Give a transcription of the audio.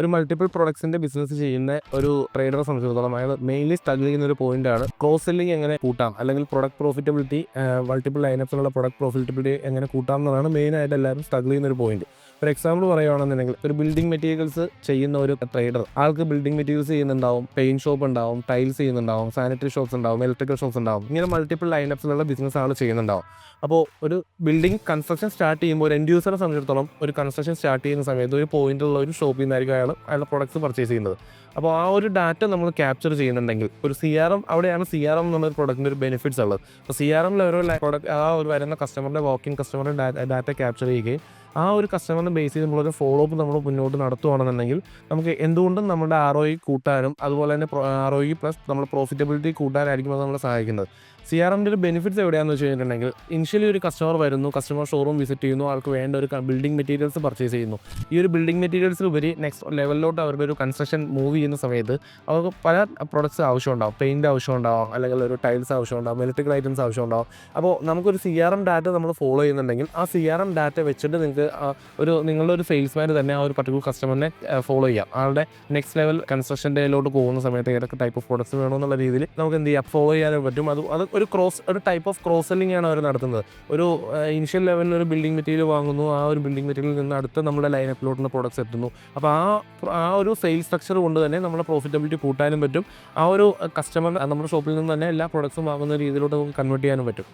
ഒരു multiple പ്രൊഡക്ട്സിന്റെ business ചെയ്യുന്ന ഒരു ട്രേഡറെ സംബന്ധിച്ചിടത്തോളം അയാൾ മെയിൻലി സ്ട്രഗിൾ ചെയ്യുന്ന ഒരു പോയിന്റാണ് ക്രോസ് സെല്ലിംഗ് എങ്ങനെ കൂട്ടാം, അല്ലെങ്കിൽ പ്രൊഡക്റ്റ് പ്രോഫിറ്റബിലിറ്റി, മൾട്ടിപ്പിൾ ലൈനപ്സിലുള്ള പ്രൊഡക്റ്റ് പ്രോഫിറ്റബിലിറ്റി എങ്ങനെ കൂട്ടാം എന്നതാണ് മെയിനായിട്ട് എല്ലാവരും സ്ട്രഗിൾ ചെയ്യുന്ന ഒരു പോയിന്റ്. ഫോർ എക്സാമ്പിൾ പറയുകയാണെന്നുണ്ടെങ്കിൽ ഒരു ബിൽഡിംഗ് മെറ്റീരിയൽസ് ചെയ്യുന്ന ഒരു ട്രേഡർ, ആൾക്ക് ബിൽഡിംഗ് മെറ്റീരിയൽസ് ചെയ്യുന്നുണ്ടാവും, പെയിന്റ് ഷോപ്പ് ഉണ്ടാവും, ടൈൽസ് ചെയ്യുന്നുണ്ടാവും, സാനിറ്ററി ഷോപ്സ് ഉണ്ടാവും, ഇലക്ട്രിക്കൽ ഷോപ്സ് ഉണ്ടാവും. ഇങ്ങനെ മൾട്ടിപ്പിൾ ലൈനപ്സിലുള്ള ബിസിനസ് ആൾ ചെയ്യുന്നുണ്ടാവും. അപ്പോൾ ഒരു ബിൽഡിംഗ് കൺസ്ട്രക്ഷൻ സ്റ്റാർട്ട് ചെയ്യുമ്പോൾ ഒരു എൻഡ് യൂസറെ സംബന്ധിച്ചിടത്തോളം ഒരു കൺസ്ട്രക്ഷൻ സ്റ്റാർട്ട് ചെയ്യുന്ന സമയത്ത് ഒരു പോയിന്റുള്ള ഒരു ഷോപ്പിൽ നിന്നായിരിക്കും അയാളുടെ പ്രൊഡക്ട്സ് പർച്ചേസ് ചെയ്യുന്നത്. അപ്പോൾ ആ ഒരു ഡാറ്റ നമ്മൾ ക്യാപ്ചർ ചെയ്യുന്നുണ്ടെങ്കിൽ ഒരു CRM, അവിടെയാണ് CRM എന്നുള്ള പ്രൊഡക്റ്റിൻ്റെ ഒരു ബെനിഫിറ്റ്സ് ഉള്ളത്. അപ്പോൾ CRMൽ ഒരു പ്രൊഡക്റ്റ് ആ ഒരു വരുന്ന കസ്റ്റമറിൻ്റെ വാക്കിംഗ് കസ്റ്റമറിൻ്റെ ഡാറ്റ ക്യാപ്ചർ ചെയ്യുകയും ആ ഒരു കസ്റ്റമറിനെ ബേസ് ചെയ്ത് നമ്മളൊരു ഫോളോ അപ്പ് നമ്മൾ മുന്നോട്ട് നടത്തുകയാണെന്നുണ്ടെങ്കിൽ നമുക്ക് എന്തുകൊണ്ടും നമ്മുടെ ROI കൂട്ടാനും അതുപോലെ തന്നെ ROI പ്ലസ് നമ്മുടെ പ്രോഫിറ്റബിലിറ്റി കൂട്ടാനായിരിക്കും അത് നമ്മളെ സഹായിക്കുന്നത്. CRMൻ്റെ ഒരു ബെനിഫിറ്റ്സ് എവിടെയാണെന്ന് വെച്ച് കഴിഞ്ഞിട്ടുണ്ടെങ്കിൽ ഇനിഷ്യലി ഒരു കസ്റ്റമർ വരുന്നു, കസ്റ്റമർ ഷോറൂം വിസിറ്റ് ചെയ്യുന്നു, ആൾക്ക് വേണ്ട ഒരു ബിൽഡിംഗ് മെറ്റീരിയൽസ് പർച്ചേസ് ചെയ്യുന്നു. ഈ ഒരു ബിൽഡിംഗ് മെറ്റീരിയൽസിൽ ഉപരി നെക്സ്റ്റ് ലെവലിലോട്ട് അവരുടെ ഒരു കൺസ്ട്രക്ഷൻ മൂവ് ചെയ്യുന്ന സമയത്ത് അവർക്ക് പല പ്രൊഡക്ട്സ് ആവശ്യമുണ്ടാവും. പെയിൻറ്റ് ആവശ്യമുണ്ടാവും, അല്ലെങ്കിൽ ഒരു ടൈൽസ് ആവശ്യമുണ്ടാവും, ഇലക്ട്രിക്കൽ ഐറ്റംസ് ആവശ്യമുണ്ടാവും. അപ്പോൾ നമുക്കൊരു CRM ഡാറ്റ നമ്മൾ ഫോളോ ചെയ്യുന്നുണ്ടെങ്കിൽ ആ CRM ഡാറ്റ വെച്ചിട്ട് നിങ്ങൾക്ക് നിങ്ങളുടെ ഒരു സെയിൽസ്മാൻ തന്നെ ആ ഒരു പർട്ടിക്കുലർ കസ്റ്റമറിനെ ഫോളോ ചെയ്യാം. ആളുടെ നെക്സ്റ്റ് ലെവൽ കൺസ്ട്രക്ഷൻ്റെയിലോട്ട് പോകുന്ന സമയത്ത് ഏതൊക്കെ ടൈപ്പ് ഓഫ് പ്രൊഡക്ട്സ് വേണമെന്നുള്ള രീതിയിൽ നമുക്ക് എന്ത് ചെയ്യാം, ഫോളോ ചെയ്യാനും പറ്റും. അത് ഒരു ടൈപ്പ് ഓഫ് ക്രോസ് സെല്ലിംഗ് ആണ് അവർ നടത്തുന്നത്. ഒരു ഇനിഷ്യൽ ലെവലിൽ ഒരു ബിൽഡിംഗ് മെറ്റീരിയൽ വാങ്ങുന്നു, ആ ഒരു ബിൽഡിംഗ് മെറ്റീരിയലിൽ നിന്ന് അടുത്ത നമ്മുടെ ലൈനപ്പിലോട്ടുള്ള പ്രൊഡക്ട്സ് എത്തുന്നു. അപ്പോൾ ആ ഒരു സെയിൽസ് സ്ട്രക്ചർ കൊണ്ട് തന്നെ നമ്മുടെ പ്രോഫിറ്റബിലിറ്റി കൂട്ടാനും പറ്റും. ആ ഒരു കസ്റ്റമർ നമ്മുടെ ഷോപ്പിൽ നിന്ന് തന്നെ എല്ലാ പ്രൊഡക്ട്സും വാങ്ങുന്ന രീതിയിലോട്ട് നമുക്ക് കൺവേർട്ട് ചെയ്യാനും പറ്റും.